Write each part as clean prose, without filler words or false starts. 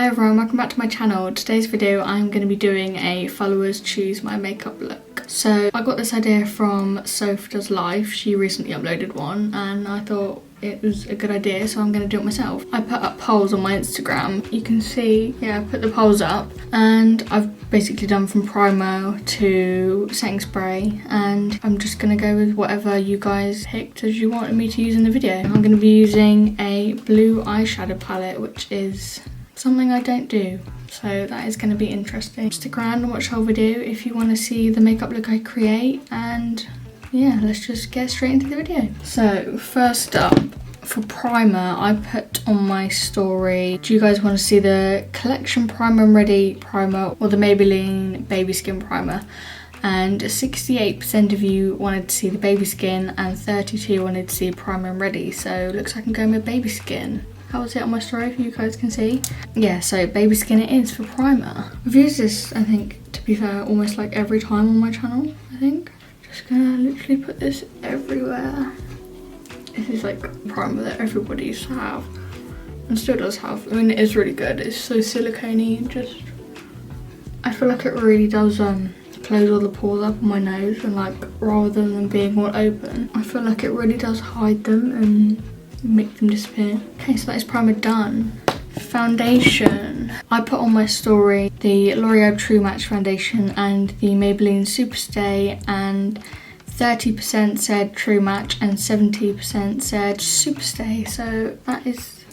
everyone, welcome back to my channel. Today's video I'm going to be doing a followers choose my makeup look. So I got this idea from Soph Does Life. She recently uploaded one and I thought it was a good idea, so I'm going to do it myself. I put up polls on my Instagram. You can see, I put the polls up and I've basically done from primer to setting spray, and I'm just going to go with whatever you guys picked as you wanted me to use in the video. I'm going to be using a blue eyeshadow palette, which is something I don't do, so that is going to be interesting. Stick around and watch the whole video if you want to see the makeup look I create, and yeah, let's just get straight into the video. So first up, for primer, I put on my story, do you guys want to see the Collection Primer and Ready primer or the Maybelline Baby Skin primer? And 68% of you wanted to see the Baby Skin and 32% wanted to see Primer and Ready, so looks like I'm going with Baby Skin. How was it on my story if you guys can see? Yeah, so Baby Skin it is for primer. I've used this, I think, to be fair, almost like every time on my channel, I think. Just gonna literally put this everywhere. This is like primer that everybody used to have and still does have. I mean, it is really good. It's so silicone-y, just, I feel like it really does close all the pores up on my nose, and like rather than them being all open, I feel like it really does hide them and make them disappear. Okay, so that is primer done. Foundation. I put on my story the L'Oreal True Match foundation and the Maybelline Superstay, and 30% said True Match and 70% said Superstay. So that is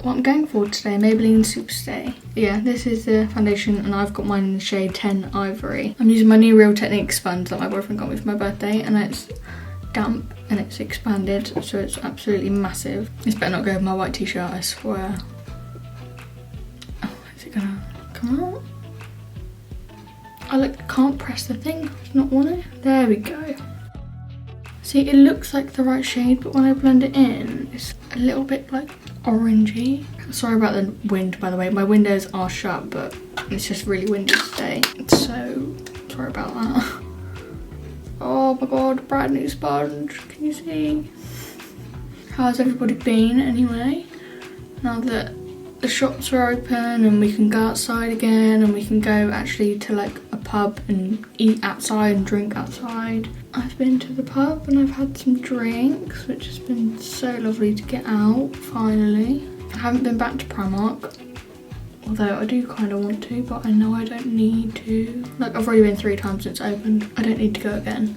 what I'm going for today, Maybelline Superstay. Yeah, this is the foundation and I've got mine in the shade 10 Ivory. I'm using my new Real Technique sponge that my boyfriend got me for my birthday, and it's damp and it's expanded, so it's absolutely massive. This better not go with my white t-shirt, I swear. Oh, is it gonna come out? I can't press the thing, it's not want it. There we go. See, it looks like the right shade, but when I blend it in, it's a little bit like orangey. Sorry about the wind, by the way. My windows are shut, but it's just really windy today, so sorry about that. Oh my god, brand new sponge, can you see? How's everybody been anyway? Now that the shops are open and we can go outside again and we can go actually to like a pub and eat outside and drink outside. I've been to the pub and I've had some drinks, which has been so lovely to get out, finally. I haven't been back to Primark, although I do kind of want to, but I know I don't need to. Like, I've already been 3 times since it's opened. I don't need to go again.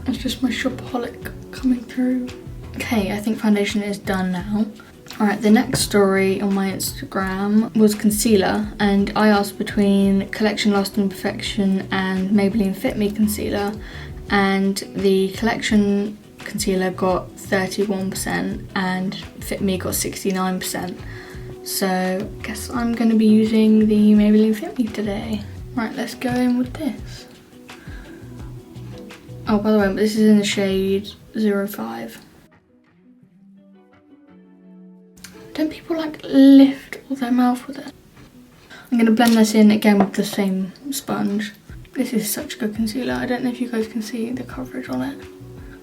It's just my shopaholic coming through. Okay, I think foundation is done now. Alright, the next story on my Instagram was concealer, and I asked between Collection Lasting Perfection and Maybelline Fit Me concealer, and the Collection concealer got 31% and Fit Me got 69%. So I guess I'm going to be using the Maybelline Fit Me today. Right, let's go in with this. Oh, by the way, this is in the shade 05. Don't people like lift all their mouth with it? I'm going to blend this in again with the same sponge. This is such good concealer. I don't know if you guys can see the coverage on it,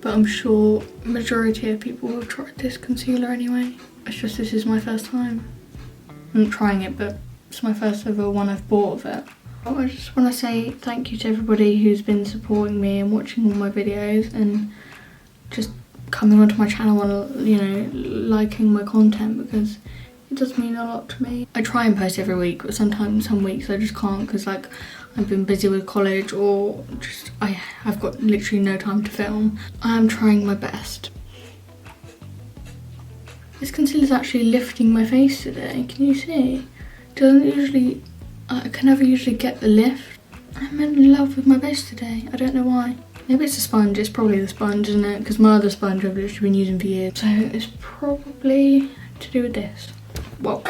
but I'm sure majority of people have tried this concealer anyway. It's just this is my first time. I'm not trying it, but it's my first ever one I've bought of it. I just want to say thank you to everybody who's been supporting me and watching all my videos and just coming onto my channel and, you know, liking my content, because it does mean a lot to me. I try and post every week, but sometimes some weeks I just can't because like I've been busy with college or just I've got literally no time to film. I am trying my best. This concealer is actually lifting my face today, can you see? It doesn't usually, I can never usually get the lift. I'm in love with my base today, I don't know why. Maybe it's the sponge, it's probably the sponge, isn't it? Because my other sponge I've literally been using for years. So it's probably to do with this. Whoa.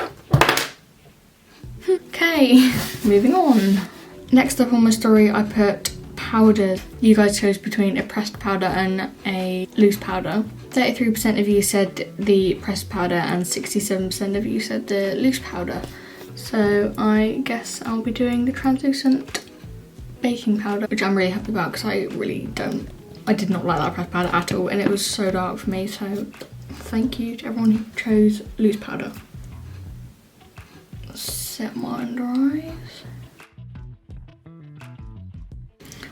Okay, moving on. Next up on my story I put powders. You guys chose between a pressed powder and a loose powder. 33% of you said the pressed powder and 67% of you said the loose powder. So I guess I'll be doing the translucent baking powder, which I'm really happy about because I did not like that pressed powder at all, and it was so dark for me, so thank you to everyone who chose loose powder. set my under eyes.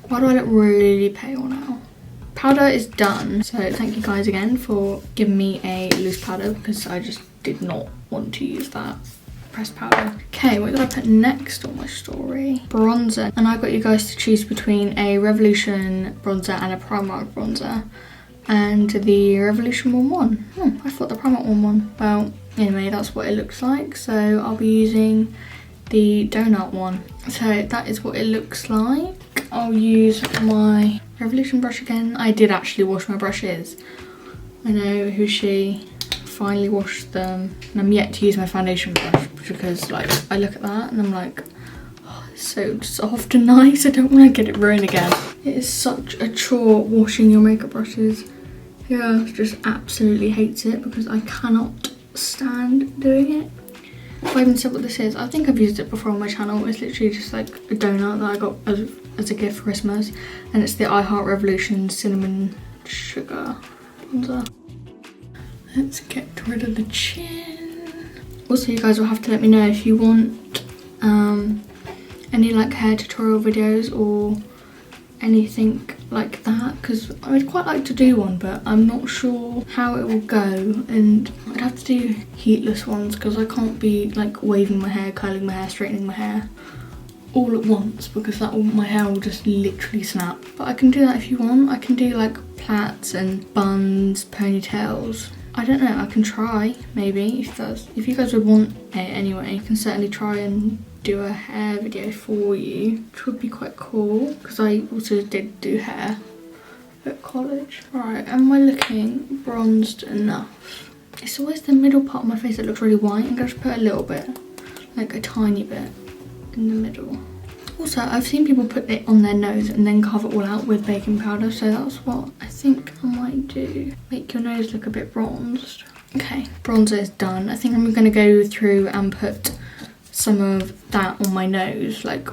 Why do I look really pale now? Powder is done, so thank you guys again for giving me a loose powder because I just did not want to use that pressed powder. Okay, what did I put next on my story? Bronzer, and I got you guys to choose between a Revolution bronzer and a Primark bronzer, and the Revolution one won. Oh, I thought the Primark one won. Well, anyway, that's what it looks like, so I'll be using the donut one. So that is what it looks like. I'll use my Revolution brush again. I did actually wash my brushes. I know who she finally washed them, and I'm yet to use my foundation brush because like I look at that and I'm like, oh, it's so soft and nice. I don't want to get it ruined again. It is such a chore washing your makeup brushes. Yeah, just absolutely hates it because I cannot stand doing it. I even said what this is. I think I've used it before on my channel. It's literally just like a donut that I got as a gift for Christmas, and it's the I Heart Revolution Cinnamon Sugar bronzer. Let's get rid of the chin. Also, you guys will have to let me know if you want any like hair tutorial videos or anything like that, because I would quite like to do one, but I'm not sure how it will go, and I'd have to do heatless ones because I can't be like waving my hair, curling my hair, straightening my hair all at once because my hair will just literally snap. But I can do that if you want. I can do like plaits and buns, ponytails. I don't know, I can try maybe if you guys would want it anyway. I can certainly try and do a hair video for you, which would be quite cool because I also did do hair at college. Right, am I looking bronzed enough? It's always the middle part of my face that looks really white. I'm going to put a little bit, like a tiny bit in the middle. Also, I've seen people put it on their nose and then carve it all out with baking powder, so that's what I think I might do. Make your nose look a bit bronzed. Okay, bronzer is done. I think I'm going to go through and put some of that on my nose, like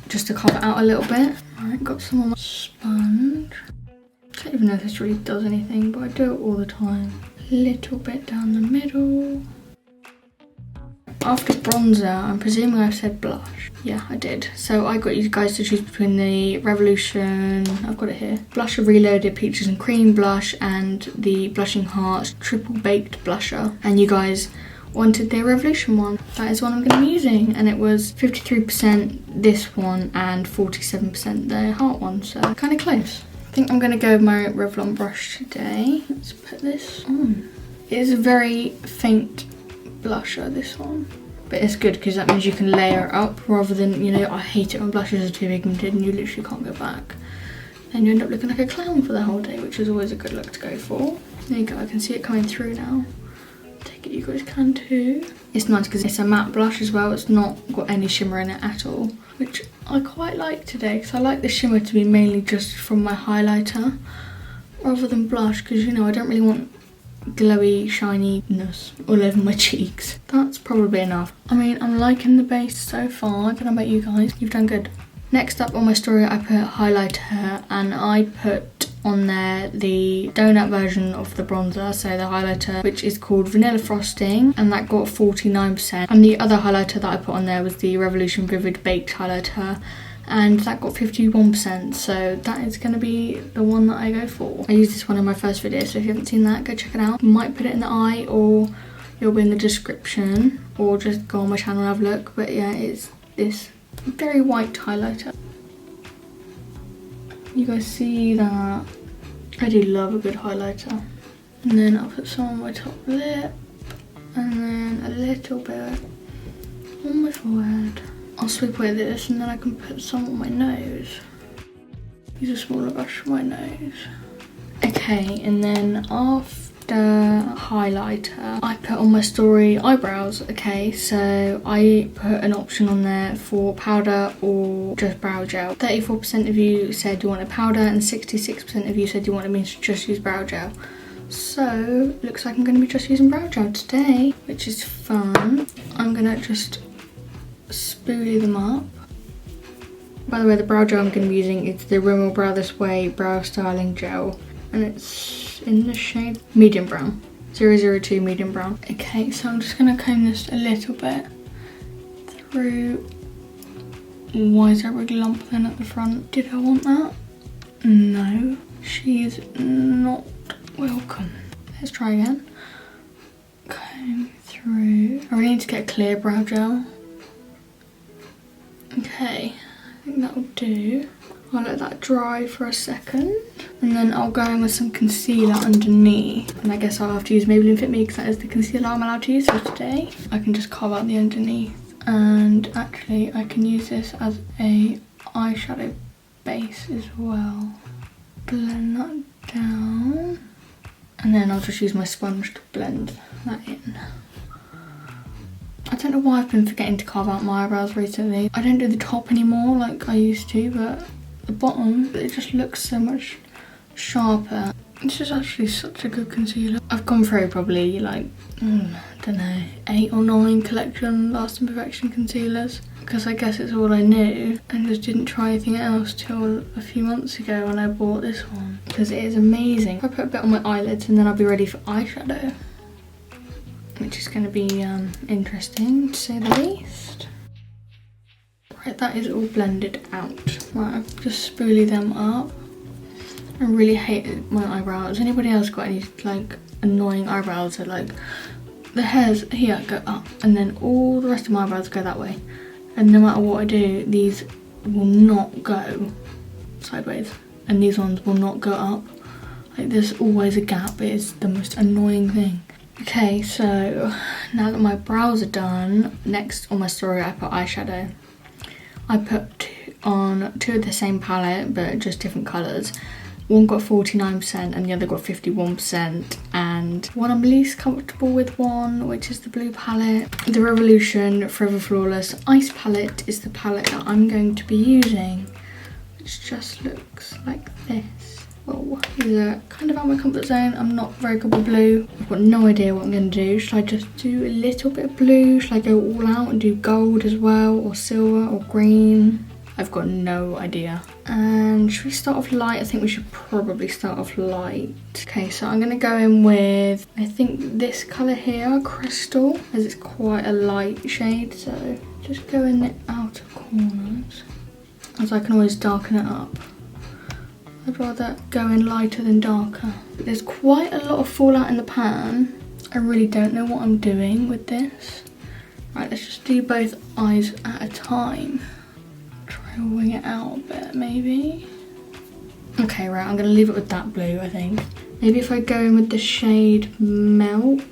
just to carve it out a little bit. Alright, got some on my sponge. I don't even know if this really does anything, but I do it all the time. A little bit down the middle. After bronzer, I'm presuming I've said blush. Yeah, I did. So I got you guys to choose between the Revolution, I've got it here, Blusher Reloaded Peaches and Cream blush and the Blushing Hearts Triple Baked Blusher. And you guys wanted the Revolution one. That is what I'm going to be using, and it was 53% this one and 47% the Heart one, so kind of close. I think I'm going to go with my Revlon brush today. Let's put this on. It is a very faint blusher, this one, but it's good because that means you can layer it up rather than, you know, I hate it when blushes are too pigmented and you literally can't go back, and you end up looking like a clown for the whole day, which is always a good look to go for. There you go, I can see it coming through now. Take it, you guys can too. It's nice because it's a matte blush as well. It's not got any shimmer in it at all, which I quite like today because I like the shimmer to be mainly just from my highlighter rather than blush, because, you know, I don't really want glowy shininess all over my cheeks. That's probably enough. I mean, I'm liking the base so far. I don't know about you guys, you've done good. Next up on my story, I put highlighter, and I put on there the donut version of the bronzer, so the highlighter which is called Vanilla Frosting, and that got 49%, and the other highlighter that I put on there was the Revolution Vivid Baked highlighter, and that got 51%, so that is going to be the one that I go for. I used this one in my first video, so if you haven't seen that, go check it out. Might put it in the eye, or it'll be in the description, or just go on my channel and have a look. But yeah, it's this very white highlighter. You guys see that? I do love a good highlighter. And then I'll put some on my top lip, and then a little bit on my forehead. I'll sweep away this, and then I can put some on my nose. Use a smaller brush for my nose. Okay, and then after highlighter, I put on my story eyebrows. Okay, so I put an option on there for powder or just brow gel. 34% of you said you wanted powder, and 66% of you said you wanted me to just use brow gel. So, looks like I'm going to be just using brow gel today, which is fun. I'm going to just spoolie them up. By the way, the brow gel I'm going to be using is the Rimmel Brow This Way Brow Styling Gel, and it's in the shade medium brown, 002 medium brown. Okay, so I'm just going to comb this a little bit through. Why is there a big lump then at the front? Did I want that? No. She's not welcome. Let's try again. Going through. I really need to get a clear brow gel. Okay, I think that'll do. I'll let that dry for a second. And then I'll go in with some concealer underneath. And I guess I'll have to use Maybelline Fit Me because that is the concealer I'm allowed to use for today. I can just carve out the underneath. And actually I can use this as a eyeshadow base as well. Blend that down. And then I'll just use my sponge to blend that in. I don't know why I've been forgetting to carve out my eyebrows recently. I don't do the top anymore like I used to, but the bottom, it just looks so much sharper. This is actually such a good concealer. I've gone through probably like, I don't know, 8 or 9 collection Lasting Perfection concealers. Because I guess it's all I knew and just didn't try anything else till a few months ago when I bought this one. Because it is amazing. I put a bit on my eyelids and then I'll be ready for eyeshadow. Which is going to be interesting to say the least. Right, that is all blended out. Right, I've just spoolie them up. I really hate my eyebrows. Anybody else got any like annoying eyebrows that like the hairs here go up and then all the rest of my eyebrows go that way? And no matter what I do, these will not go sideways. And these ones will not go up. Like there's always a gap. It is the most annoying thing. Okay, so now that my brows are done, next on my story I put eyeshadow. I put on 2 of the same palette but just different colours. One got 49% and the other got 51%, and one I'm least comfortable with which is the blue palette. The Revolution Forever Flawless Ice palette is the palette that I'm going to be using, which just looks like this. Whoa, these are kind of out of my comfort zone. I'm not very good with blue. I've got no idea what I'm going to do. Should I just do a little bit of blue? Should I go all out and do gold as well, or silver or green? I've got no idea. And should we start off light? I think we should probably start off light. Okay, so I'm going to go in with, I think this colour here, Crystal, as it's quite a light shade. So just go in the outer corners, as I can always darken it up. I'd rather go in lighter than darker. There's quite a lot of fallout in the pan. I really don't know what I'm doing with this. Right, let's just do both eyes at a time. Try and wing it out a bit, maybe. Okay, right, I'm gonna leave it with that blue, I think. Maybe if I go in with the shade Melt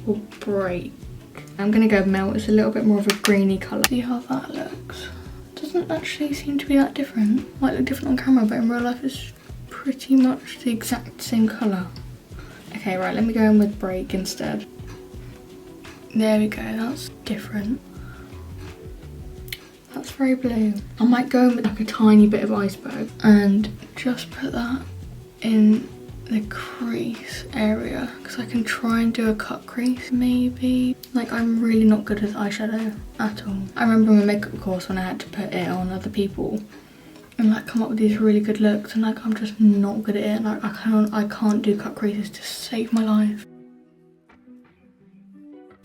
or Break. I'm gonna go Melt, it's a little bit more of a greeny colour. See how that looks. Doesn't actually seem to be that different. Might look different on camera, but in real life it's pretty much the exact same colour. Okay, right, let me go in with Break instead. There we go, that's different. That's very blue. I might go in with like a tiny bit of Iceberg and just put that in the crease area, because I can try and do a cut crease maybe. Like, I'm really not good with eyeshadow at all. I remember my makeup course when I had to put it on other people and like come up with these really good looks, and like I'm just not good at it. Like I can't do cut creases to save my life.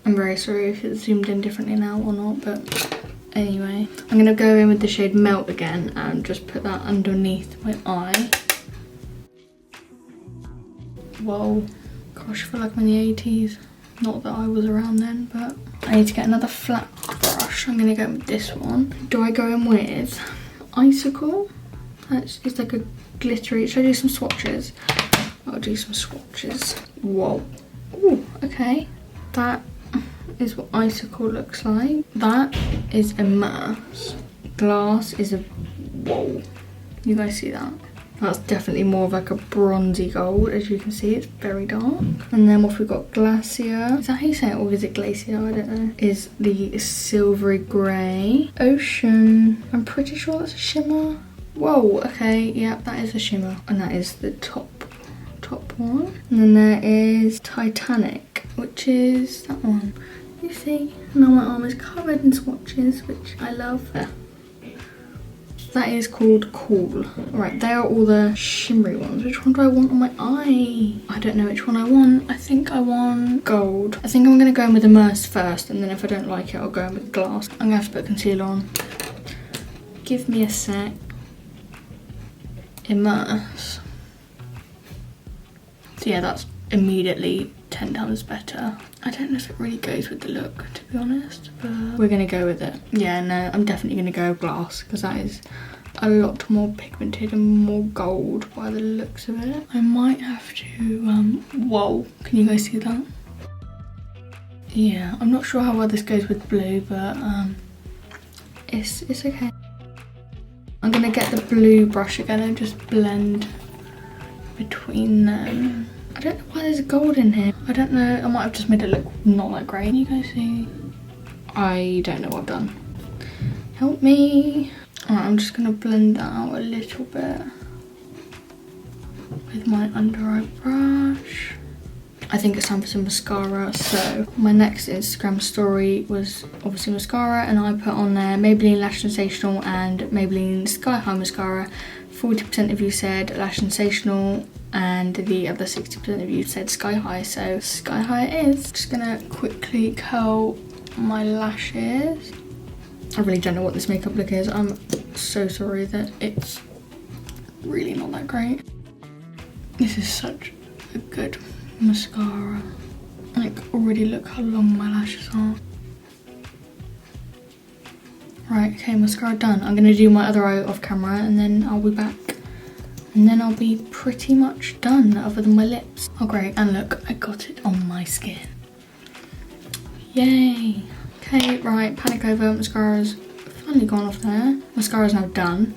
I'm very sorry if it's zoomed in differently now or not, but anyway, I'm gonna go in with the shade Melt again and just put that underneath my eye. Whoa, gosh, I feel like I'm in the 80s. Not that I was around then, but I need to get another flat brush. I'm gonna go with this one. Do I go in with Icicle? It's like a glittery. Should I do some swatches? I'll do some swatches. Whoa. Ooh, okay. That is what Icicle looks like. That is Immerse. Glass is a, whoa. You guys see that? That's definitely more of like a bronzy gold. As you can see, it's very dark. And then what we've got, Glacier. Is that how you say it, or is it Glacier? I don't know. Is the silvery grey. Ocean. I'm pretty sure that's a shimmer. Whoa, okay, yeah, that is a shimmer. And that is the top one. And then there is Titanic, which is that one. You see, now my arm is covered in swatches, which I love. That is called Cool. Right, there are all the shimmery ones. Which one do I want on my eye? I don't know which one I want. I think I want gold. I think I'm going to go in with Immerse first, and then if I don't like it, I'll go in with Glass. I'm going to have to put concealer on. Give me a sec. Immerse. So yeah, that's immediately 10 times better. I don't know if it really goes with the look, to be honest, but we're gonna go with it. Yeah, no, I'm definitely gonna go Glass, because that is a lot more pigmented and more gold by the looks of it. I might have to, whoa, can you guys see that? Yeah, I'm not sure how well this goes with blue, but it's okay. I'm gonna get the blue brush again and just blend between them. I don't know why there's gold in here. I don't know, I might have just made it look not that great. Can you guys see? I don't know what I've done. Help me. Alright, I'm just gonna blend that out a little bit with my under eye brush. I think it's time for some mascara. So my next Instagram story was obviously mascara, and I put on there Maybelline Lash Sensational and Maybelline Sky High Mascara. 40% of you said Lash Sensational, and the other 60% of you said Sky High, so Sky High it is. Just gonna quickly curl my lashes. I really don't know what this makeup look is. I'm so sorry that it's really not that great. This is such a good mascara. Like, already look how long my lashes are. Right, okay, mascara done. I'm gonna do my other eye off camera, and then I'll be back. And then I'll be pretty much done, other than my lips. Oh great, and look, I got it on my skin. Yay. Okay, right, panic over, mascara's finally gone off there. Mascara's now done.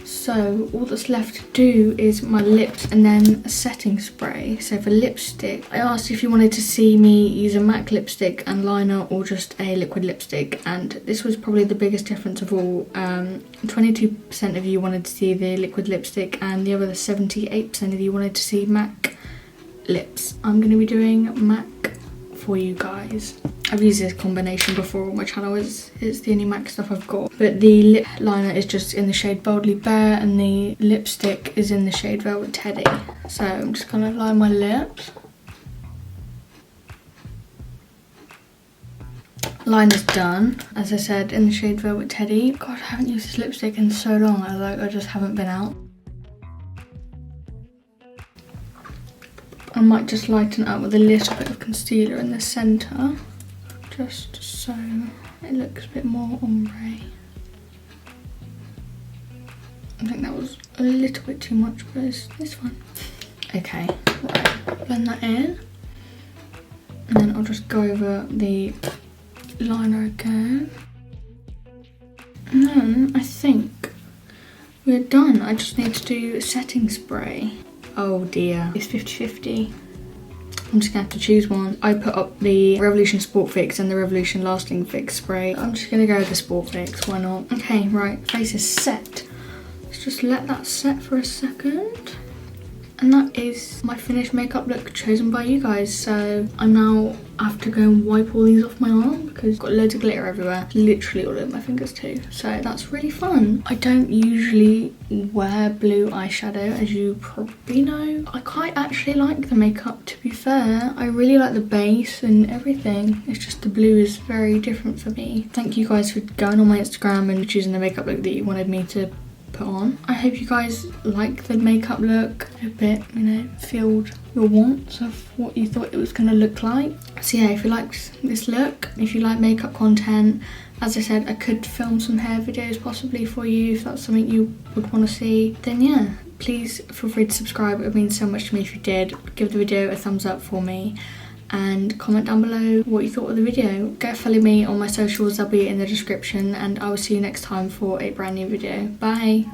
So all that's left to do is my lips and then a setting spray. So for lipstick, I asked if you wanted to see me use a MAC lipstick and liner or just a liquid lipstick, and this was probably the biggest difference of all. 22% of you wanted to see the liquid lipstick, and the other 78% of you wanted to see MAC lips. I'm going to be doing MAC for you guys. I've used this combination before on my channel. It's the only MAC stuff I've got. But the lip liner is just in the shade Boldly Bare, and the lipstick is in the shade Velvet Teddy. So I'm just gonna line my lips. Liner's done, as I said, in the shade Velvet Teddy. God, I haven't used this lipstick in so long. I just haven't been out. I might just lighten up with a little bit of concealer in the centre, just so it looks a bit more ombre. I think that was a little bit too much, but it's fine. Okay, right, blend that in, and then I'll just go over the liner again. And then I think we're done. I just need to do setting spray. Oh dear, it's 50-50. I'm just gonna have to choose one. I put up the Revolution Sport Fix and the Revolution Lasting Fix spray. I'm just gonna go with the Sport Fix, why not? Okay, right, face is set. Let's just let that set for a second. And that is my finished makeup look chosen by you guys. So I now have to go and wipe all these off my arm because I've got loads of glitter everywhere. Literally all over my fingers too. So that's really fun. I don't usually wear blue eyeshadow, as you probably know. I quite actually like the makeup, to be fair. I really like the base and everything. It's just the blue is very different for me. Thank you guys for going on my Instagram and choosing the makeup look that you wanted me to put on. I hope you guys like the makeup look a bit, you know, filled your wants of what you thought it was going to look like. So yeah, if you liked this look, if you like makeup content, as I said, I could film some hair videos possibly for you if that's something you would want to see. Then yeah, please feel free to subscribe. It would mean so much to me if you did. Give the video a thumbs up for me, and comment down below what you thought of the video. Go follow me on my socials, they'll be in the description, and I will see you next time for a brand new video. Bye!